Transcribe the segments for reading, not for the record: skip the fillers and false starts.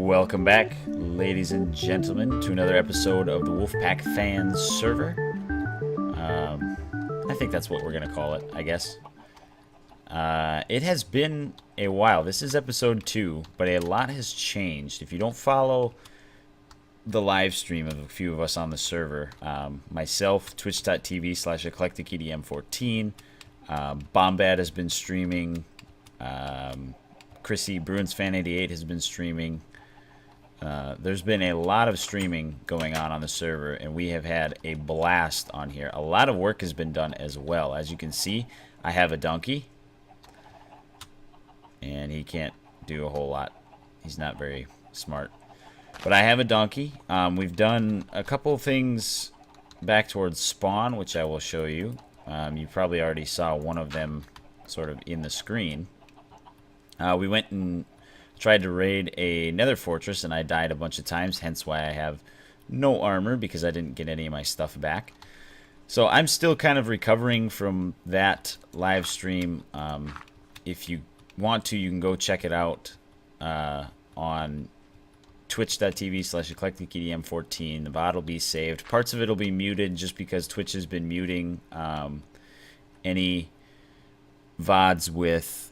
Welcome back, ladies and gentlemen, to another episode of the Wolfpack Fans server. I think that's what we're going to call it, I guess. It has been a while. This is episode 2, but a lot has changed. If you don't follow the live stream of a few of us on the server, myself, twitch.tv/eclecticedm14, Bombad has been streaming, Chrissy, BruinsFan88 has been streaming. There's been a lot of streaming going on the server, and we have had a blast on here. A lot of work has been done as well. As you can see, I have a donkey, and he can't do a whole lot. He's not very smart. But I have a donkey. We've done a couple of things back towards spawn, which I will show you. You probably already saw one of them sort of in the screen. We went and tried to raid a nether fortress, and I died a bunch of times, hence why I have no armor, because I didn't get any of my stuff back. So I'm still kind of recovering from that live stream. If you want to, you can go check it out on twitch.tv/eclecticedm14. The VOD will be saved. Parts of it will be muted just because Twitch has been muting any VODs with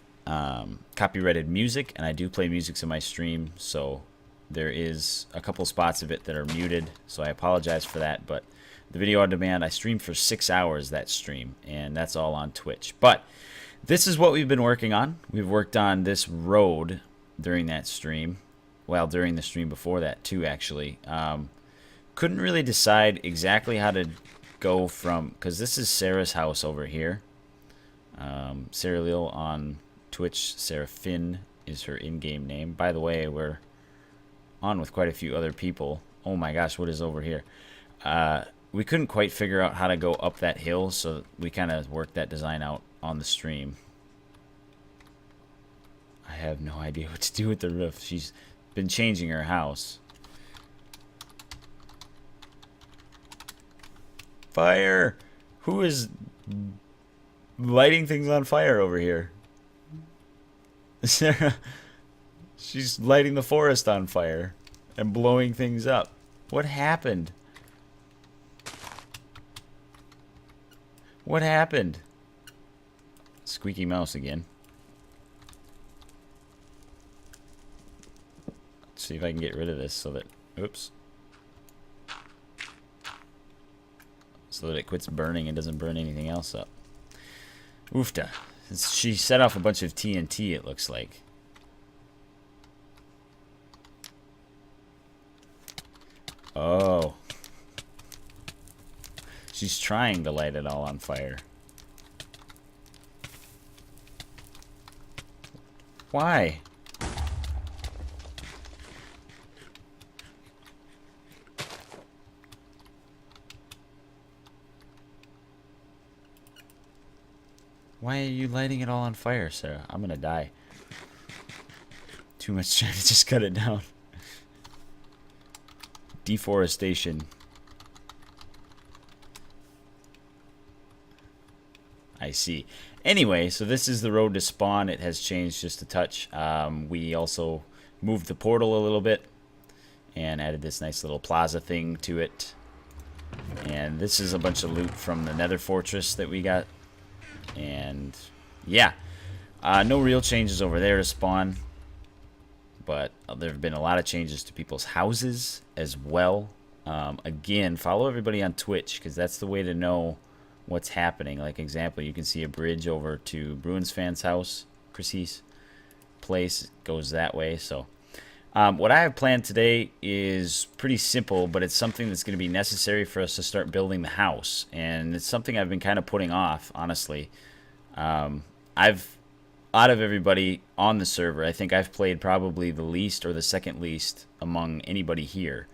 copyrighted music, and I do play music in my stream, so there is a couple spots of it that are muted, so I apologize for that. But the video on demand, I streamed for 6 hours that stream, and that's all on Twitch. But this is what we've been working on. We've worked on this road during that stream, well, during the stream before that too, actually. Couldn't really decide exactly how to go from, because this is Sarah's house over here. Seraliel on Twitch, Seraphin is her in-game name. By the way, we're on with quite a few other people. Oh my gosh, what is over here? We couldn't quite figure out how to go up that hill, so we kind of worked that design out on the stream. I have no idea what to do with the roof. She's been changing her house. Fire! Who is lighting things on fire over here? Sarah, she's lighting the forest on fire and blowing things up. What happened? What happened? Squeaky mouse again. Let's see if I can get rid of this so that, oops. So that it quits burning and doesn't burn anything else up. Oofta. She set off a bunch of TNT, it looks like. Oh. She's trying to light it all on fire. Why? Why are you lighting it all on fire, Sarah? I'm gonna die. Too much trying to just cut it down. Deforestation. I see. Anyway, so this is the road to spawn. It has changed just a touch. We also moved the portal a little bit and added this nice little plaza thing to it. And this is a bunch of loot from the nether fortress that we got. And yeah, no real changes over there to spawn, but there have been a lot of changes to people's houses as well. Again, follow everybody on Twitch, because that's the way to know what's happening. Like example, you can see a bridge over to Bruins fan's house. Chrissy's place goes that way. So what I have planned today is pretty simple, but it's something that's going to be necessary for us to start building the house. And it's something I've been kind of putting off, honestly. Out of everybody on the server, I think I've played probably the least or the second least among anybody here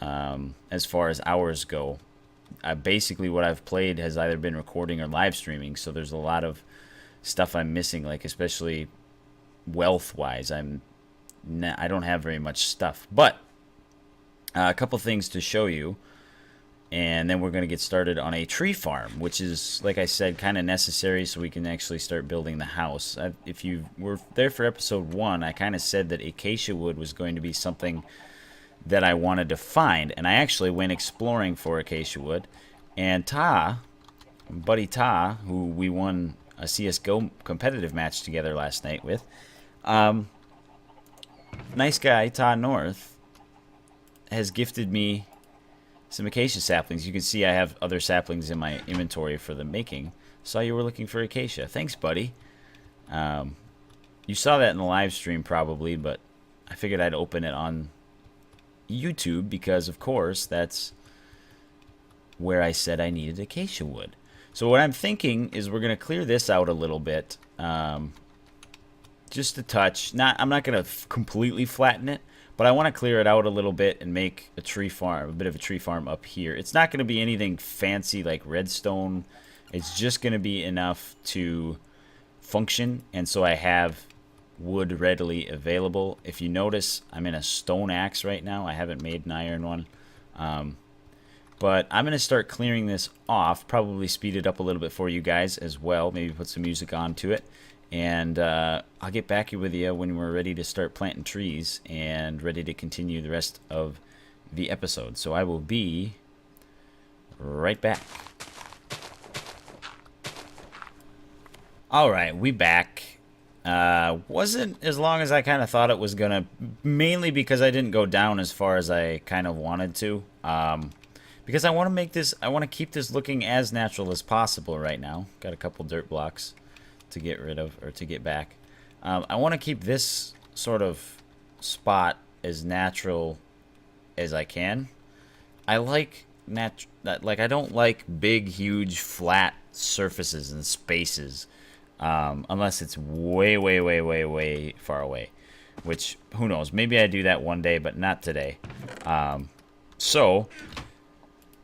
as far as hours go. Basically what I've played has either been recording or live streaming, so there's a lot of stuff I'm missing, like especially wealth-wise. I don't have very much stuff, but a couple things to show you. And then we're going to get started on a tree farm, which is, like I said, kind of necessary so we can actually start building the house. If you were there for episode 1, I kind of said that acacia wood was going to be something that I wanted to find. And I actually went exploring for acacia wood. And buddy Ta, who we won a CSGO competitive match together last night with, nice guy, TaaNorth, has gifted me some acacia saplings. You can see I have other saplings in my inventory for the making. Saw you were looking for acacia. Thanks, buddy. You saw that in the live stream probably, but I figured I'd open it on YouTube because, of course, that's where I said I needed acacia wood. So what I'm thinking is we're going to clear this out a little bit. Just a touch. I'm not going to completely flatten it, but I want to clear it out a little bit and make a tree farm, a bit of a tree farm up here. It's not going to be anything fancy like redstone. It's just going to be enough to function, and so I have wood readily available. If you notice, I'm in a stone axe right now. I haven't made an iron one. But I'm going to start clearing this off, probably speed it up a little bit for you guys as well, maybe put some music onto it. And I'll get back with you when we're ready to start planting trees and ready to continue the rest of the episode. So I will be right back. Alright, we back. Wasn't as long as I kind of thought it was going to, mainly because I didn't go down as far as I kind of wanted to. Because I want to make this, I want to keep this looking as natural as possible right now. Got a couple dirt blocks to get rid of, or to get back. I want to keep this sort of spot as natural as I can. I like I don't like big, huge, flat surfaces and spaces, unless it's way, way, way, way, way far away. Which, who knows? Maybe I do that one day, but not today. So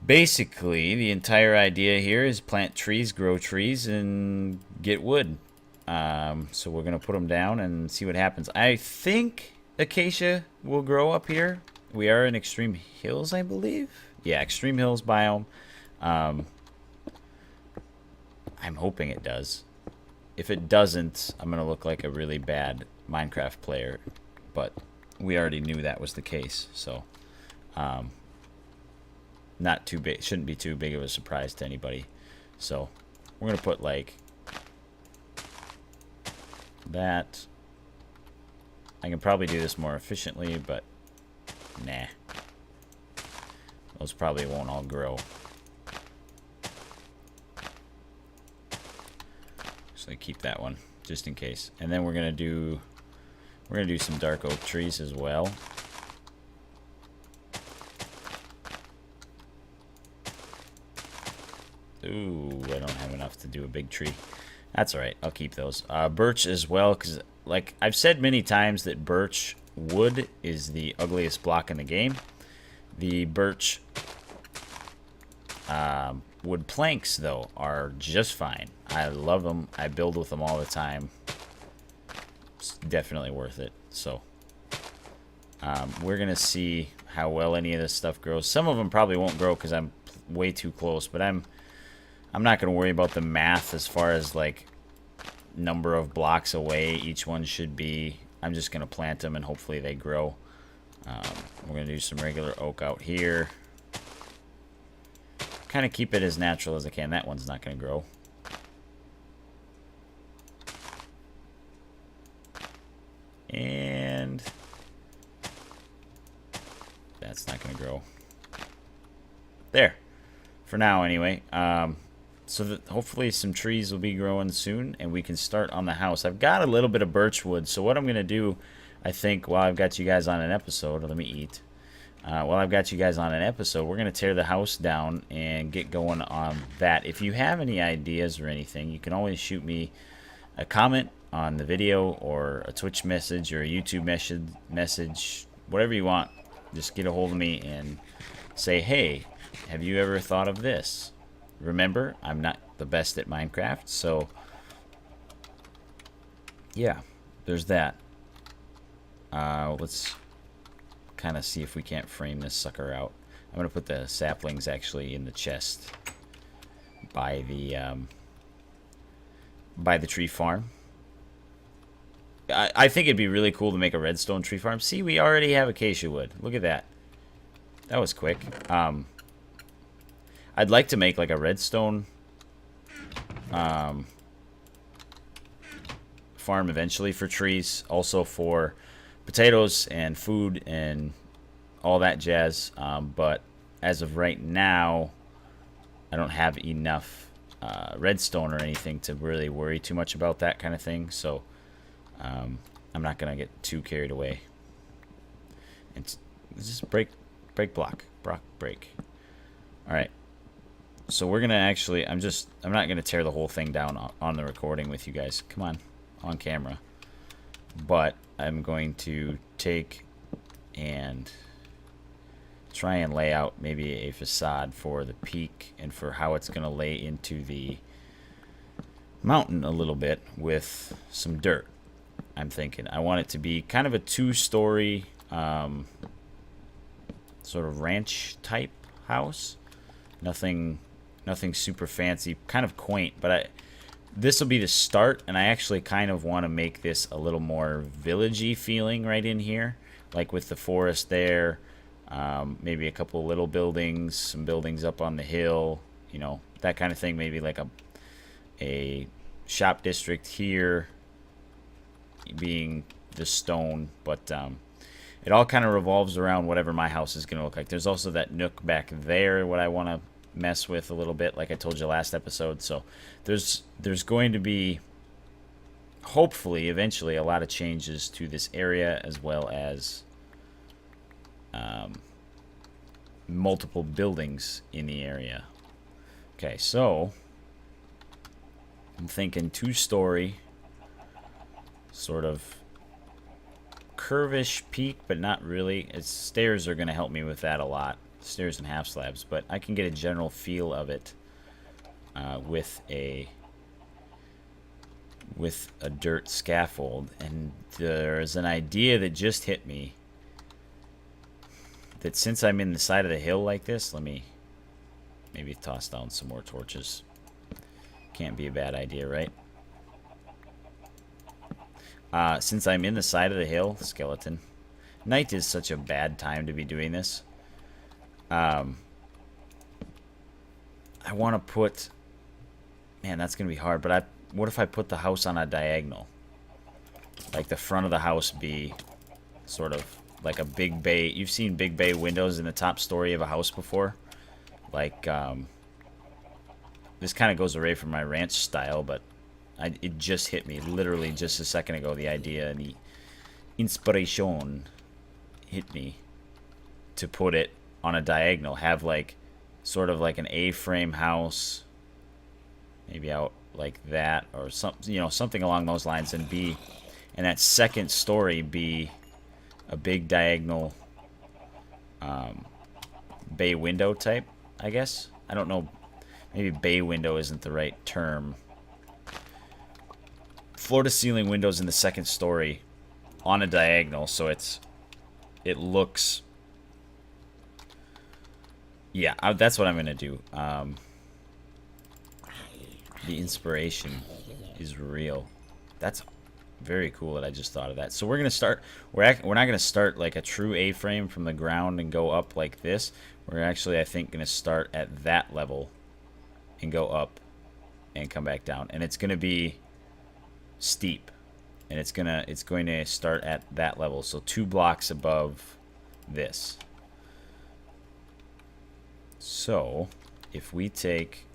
basically, the entire idea here is plant trees, grow trees, and get wood. So we're going to put them down and see what happens. I think acacia will grow up here. We are in Extreme Hills, I believe. Yeah, Extreme Hills biome. I'm hoping it does. If it doesn't, I'm going to look like a really bad Minecraft player. But we already knew that was the case. So, not too big, shouldn't be too big of a surprise to anybody. So we're gonna put like that. I can probably do this more efficiently, but nah, those probably won't all grow. So I keep that one just in case. And then we're gonna do some dark oak trees as well. Ooh, I don't have enough to do a big tree. That's alright, I'll keep those. Birch as well, because like I've said many times that birch wood is the ugliest block in the game. The birch wood planks, though, are just fine. I love them. I build with them all the time. It's definitely worth it. So we're going to see how well any of this stuff grows. Some of them probably won't grow because I'm way too close, but I'm not going to worry about the math as far as like number of blocks away each one should be. I'm just going to plant them and hopefully they grow. We're going to do some regular oak out here. Kind of keep it as natural as I can. That one's not going to grow. And that's not going to grow. There. For now, anyway. So that hopefully some trees will be growing soon and we can start on the house. I've got a little bit of birch wood, so what I'm going to do, I think, while I've got you guys on an episode, let me eat. While I've got you guys on an episode, we're going to tear the house down and get going on that. If you have any ideas or anything, you can always shoot me a comment on the video or a Twitch message or a YouTube message, whatever you want. Just get a hold of me and say, hey, have you ever thought of this? Remember, I'm not the best at Minecraft, so yeah, there's that. Let's kind of see if we can't frame this sucker out. I'm going to put the saplings actually in the chest by the tree farm. I think it'd be really cool to make a redstone tree farm. See, we already have acacia wood. Look at that. That was quick. I'd like to make like a redstone farm eventually for trees. Also for potatoes and food and all that jazz. But as of right now, I don't have enough redstone or anything to really worry too much about that kind of thing. So I'm not going to get too carried away. It's just break block. Break. Alright. So we're going to actually, I'm not going to tear the whole thing down on the recording with you guys. Come on camera. But I'm going to take and try and lay out maybe a facade for the peak and for how it's going to lay into the mountain a little bit with some dirt. I'm thinking I want it to be kind of a 2-story sort of ranch type house. Nothing super fancy, kind of quaint, but this will be the start, and I actually kind of want to make this a little more villagey feeling right in here, like with the forest there, maybe a couple of little buildings, some buildings up on the hill, you know, that kind of thing. Maybe like a shop district here being the stone, but it all kind of revolves around whatever my house is going to look like. There's also that nook back there, what I want to mess with a little bit, like I told you last episode. So there's going to be, hopefully, eventually, a lot of changes to this area, as well as multiple buildings in the area. Okay, so I'm thinking 2-story, sort of curvish peak, but not really. Stairs are going to help me with that a lot. Stairs and half slabs, but I can get a general feel of it with a dirt scaffold. And there's an idea that just hit me, that since I'm in the side of the hill like this, let me maybe toss down some more torches. Can't be a bad idea, right? Since I'm in the side of the hill, skeleton. Night is such a bad time to be doing this. I want to put... Man, that's going to be hard, but what if I put the house on a diagonal? Like the front of the house be sort of like a big bay. You've seen big bay windows in the top story of a house before? Like, this kind of goes away from my ranch style, but it just hit me literally just a second ago. The idea and the inspiration hit me to put it on a diagonal. Have like sort of like an A-frame house, maybe out like that, or something, you know, something along those lines, and that second story be a big diagonal bay window type, I guess. I don't know. Maybe bay window isn't the right term. Floor-to-ceiling windows in the second story on a diagonal, so it looks... Yeah, that's what I'm going to do. The inspiration is real. That's very cool that I just thought of that. So we're going to start... We're not going to start like a true A-frame from the ground and go up like this. We're actually, I think, going to start at that level and go up and come back down. And it's going to be steep, and it's going to start at that level, so 2 blocks above this. So if we take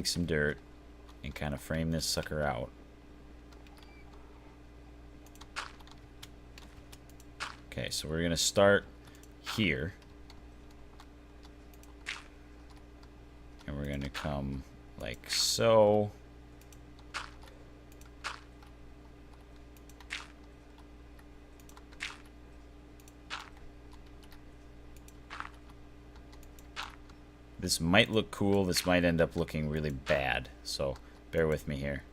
some dirt and kind of frame this sucker out, okay, so we're going to start here, and we're going to come like so. This might look cool. This might end up looking really bad. So bear with me here.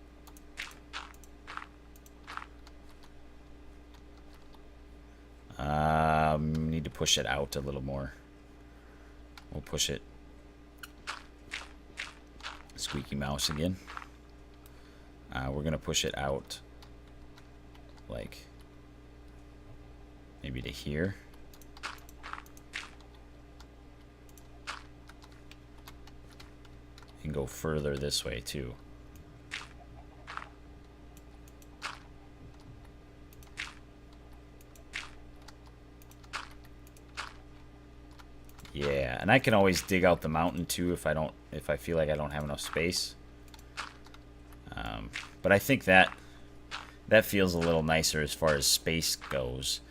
Need to push it out a little more. We'll push it. Squeaky mouse again. We're going to push it out like maybe to here. And go further this way too. Yeah, and I can always dig out the mountain too if I feel like I don't have enough space. But I think that feels a little nicer as far as space goes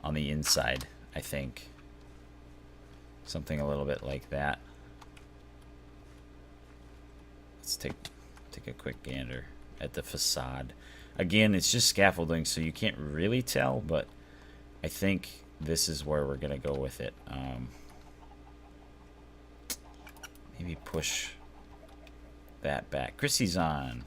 on the inside. I think something a little bit like that. Let's take a quick gander at the facade. Again, it's just scaffolding, so you can't really tell, but I think this is where we're gonna go with it. Maybe push that back. Chrissy's on.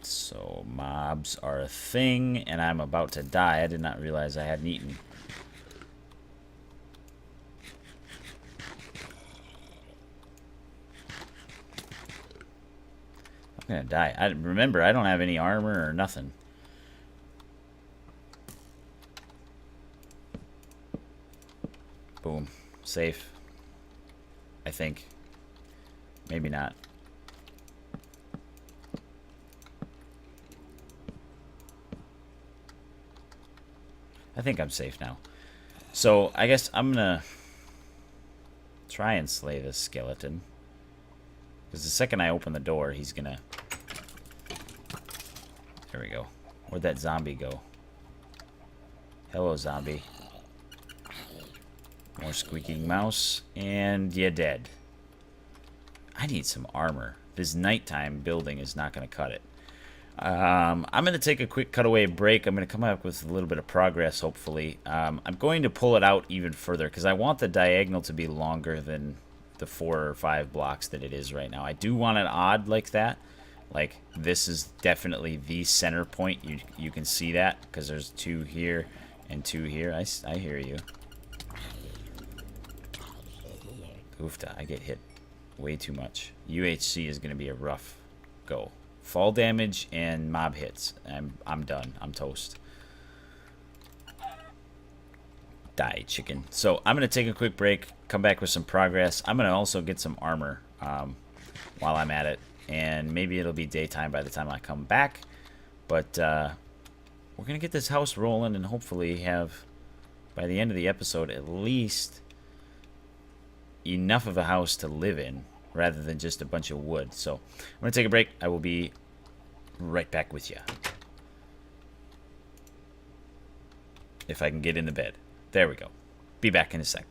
So mobs are a thing, and I'm about to die. I did not realize I hadn't eaten. I'm gonna die. Remember, I don't have any armor or nothing. Boom. Safe. I think. Maybe not. I think I'm safe now. So, I guess I'm gonna try and slay this skeleton. Because the second I open the door, he's gonna... There we go. Where'd that zombie go? Hello, zombie. More squeaking mouse. And you're dead. I need some armor. This nighttime building is not going to cut it. I'm going to take a quick cutaway break. I'm going to come up with a little bit of progress, hopefully. I'm going to pull it out even further because I want the diagonal to be longer than the 4 or 5 blocks that it is right now. I do want it odd like that. Like, this is definitely the center point. You can see that because there's 2 here and 2 here. I hear you. Oofta, I get hit way too much. UHC is going to be a rough go. Fall damage and mob hits. I'm done. I'm toast. Die, chicken. So I'm going to take a quick break, come back with some progress. I'm going to also get some armor while I'm at it. And maybe it'll be daytime by the time I come back. But we're going to get this house rolling and hopefully have, by the end of the episode, at least enough of a house to live in rather than just a bunch of wood. So I'm going to take a break. I will be right back with you. If I can get in the bed. There we go. Be back in a sec.